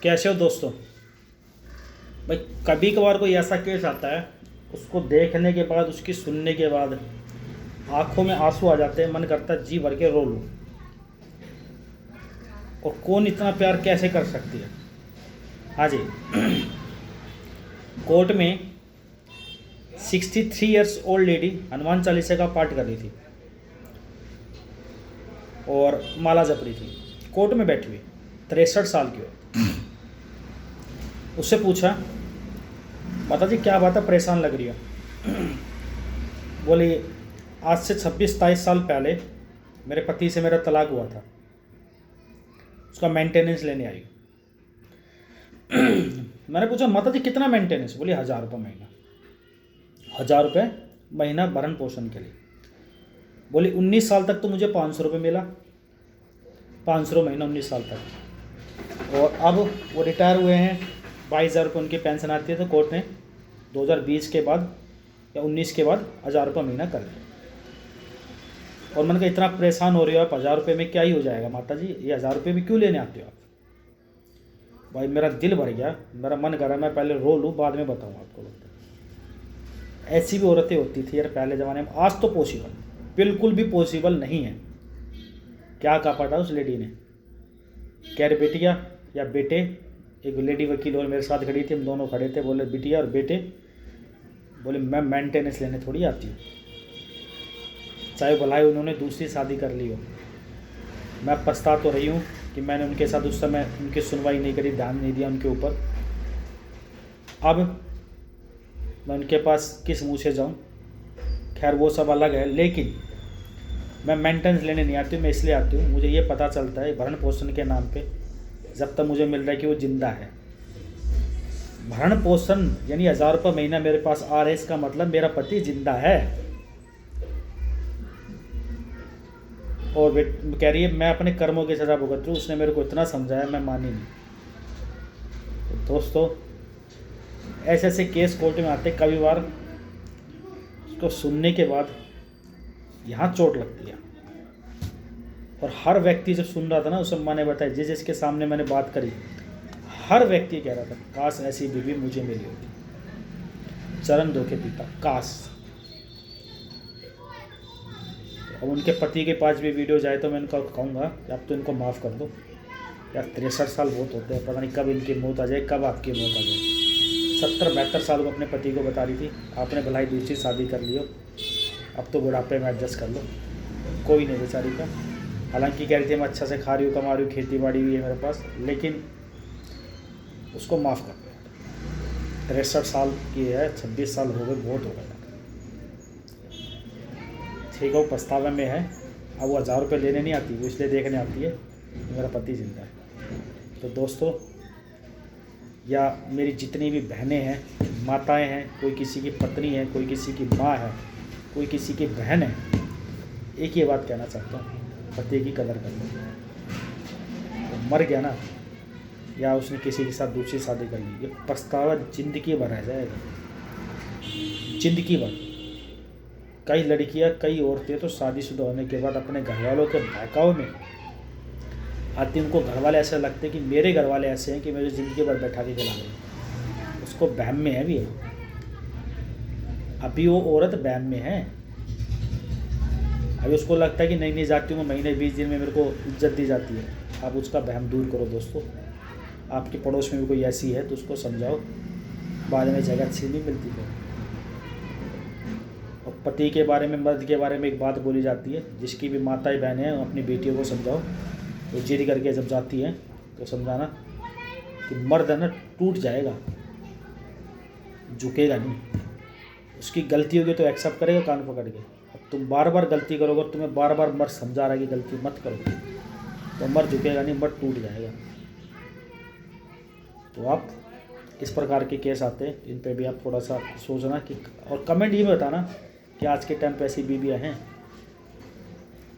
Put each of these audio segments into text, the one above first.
कैसे हो दोस्तों। भाई कभी कभार कोई ऐसा केस आता है, उसको देखने के बाद, उसकी सुनने के बाद आंखों में आंसू आ जाते हैं, मन करता है जी भर के रो लूं। और कौन इतना प्यार कैसे कर सकती है। हाँ जी। कोर्ट में 63 years old lady Hanuman Chalisa का पाठ कर रही थी और माला जप रही थी। कोर्ट में बैठी हुई 63 साल की हो। उससे पूछा, माता जी क्या बात है, परेशान लग रही हो। बोली, आज से 26-27 साल पहले मेरे पति से मेरा तलाक हुआ था, उसका मेंटेनेंस लेने आई। मैंने पूछा, माता जी कितना मेंटेनेंस। बोली 1000 रुपये महीना। 1000 रुपये महीना भरण पोषण के लिए। बोली 19 साल तक तो मुझे 500 रुपये मिला, 500 महीना 19 साल तक। और अब वो रिटायर हुए हैं, 22,000 रुपये उनकी पेंशन आती है। तो कोर्ट ने 2020 के बाद या 19 के बाद 1000 रुपये महीना कर दिया। और मैंने कहा इतना परेशान हो रही हो आप, 1000 रुपये में क्या ही हो जाएगा माता जी, ये 1000 रुपये भी क्यों लेने आते हो आप। भाई मेरा दिल भर गया, मेरा मन कर रहा मैं पहले रो लूँ, बाद में बताऊँ आपको। ऐसी भी औरतें होती थी यार पहले ज़माने में। आज तो पॉसिबल, बिल्कुल भी पॉसिबल नहीं है। क्या कहा पता उस लेडी ने, कह रहे बेटिया या बेटे, एक लेडी वकील और मेरे साथ खड़ी थी, हम दोनों खड़े थे। बोले बिटिया और बेटे, बोले मैं मेंटेनेंस लेने थोड़ी आती हूँ, चाहे भलाई उन्होंने दूसरी शादी कर ली हो। मैं पछता तो रही हूँ कि मैंने उनके साथ उस समय उनकी सुनवाई नहीं करी, ध्यान नहीं दिया उनके ऊपर। अब मैं उनके पास किस मुँह से जाऊँ। खैर वो सब अलग है, लेकिन मैं मेंटेनेंस लेने नहीं आती हूँ। मैं इसलिए आती हूँ, मुझे ये पता चलता है भरण पोषण के नाम पे जब तक मुझे मिल रहा है कि वो जिंदा है। भरण पोषण यानी 1000 रुपये महीना मेरे पास आ रहा है, इसका मतलब मेरा पति जिंदा है। और कह रही है मैं अपने कर्मों की सजा भुगत रही हूँ। उसने मेरे को इतना समझाया, मैं मानी नहीं। तो दोस्तों ऐसे ऐसे केस कोर्ट में आते, कभी बार उसको सुनने के बाद यहाँ चोट लगती है। और हर व्यक्ति जो सुन रहा था ना, उसे मैंने बताया, जिसके सामने मैंने बात करी, हर व्यक्ति कह रहा था काश ऐसी बीवी मुझे मिली होती, चरण धो के पीता, काश। अब उनके पति के पास भी वीडियो जाए तो मैं इनको कहूँगा अब तो इनको माफ़ कर दो यार। 63 साल बहुत होते हैं, पता नहीं कब इनकी मौत आ जाए, कब आपकी मौत आ जाए। 70-72 साल को अपने पति को बता रही थी, आपने भलाई दूसरी शादी कर ली हो, अब तो बुढ़ापे में एडजस्ट कर लो। कोई नहीं बेचारी का। हालांकि कह रही थी मैं अच्छा से खा रही हूँ, कमा रही हूँ, खेती बाड़ी भी है मेरे पास, लेकिन उसको माफ़ कर दो। 63 साल की है, 26 साल हो गए, बहुत हो गए। ठीक है, वो पछतावे में है। अब वो 1000 रुपये लेने नहीं आती, वो इसलिए देखने आती है मेरा पति जिंदा है। तो दोस्तों, या मेरी जितनी भी बहनें हैं, माताएं हैं, कोई किसी की पत्नी है, कोई किसी की माँ है, कोई किसी की बहन है, एक ही बात कहना चाहता हूँ, पति की कदर कर लो। तो मर गया ना, या उसने किसी के साथ दूसरी शादी कर ली, ये पछतावा ज़िंदगी भर रह जाएगा, ज़िंदगी भर। कई लड़कियां, कई औरतें तो शादीशुदा होने के बाद अपने घर वालों के बहकाव में आती, उनको घर वाले ऐसे लगते कि मेरे घर वाले ऐसे हैं कि मेरी ज़िंदगी भर बैठा के खिला रहे। उसको बहम में है भी है, अभी वो औरत बहम में है। अभी उसको लगता है कि नहीं जाती हूँ मैं, महीने 20 दिन में मेरे को इज्जत दी जाती है। आप उसका बहम दूर करो दोस्तों। आपके पड़ोस में भी कोई ऐसी है तो उसको समझाओ, बाद में जगह अच्छी नहीं मिलती है। और पति के बारे में, मर्द के बारे में एक बात बोली जाती है, जिसकी भी माताएं बहनें हैं अपनी बेटियों को समझाओ, तो जिद करके जब जाती हैं तो समझाना कि मर्द है ना टूट जाएगा, झुकेगा नहीं। उसकी गलती होगी तो एक्सेप्ट करेगा कान पकड़ के। अब तुम बार बार गलती करोगे, तुम्हें बार बार मर्द समझा रहा है कि गलती मत करो, तो मर्द झुकेगा नहीं, मर्द टूट जाएगा। तो आप इस प्रकार के केस आते हैं, इन पे भी आप थोड़ा सा सोचना कि, और कमेंट ये बताना कि आज के टाइम पे ऐसी बीवियाँ हैं,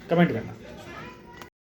कमेंट करना।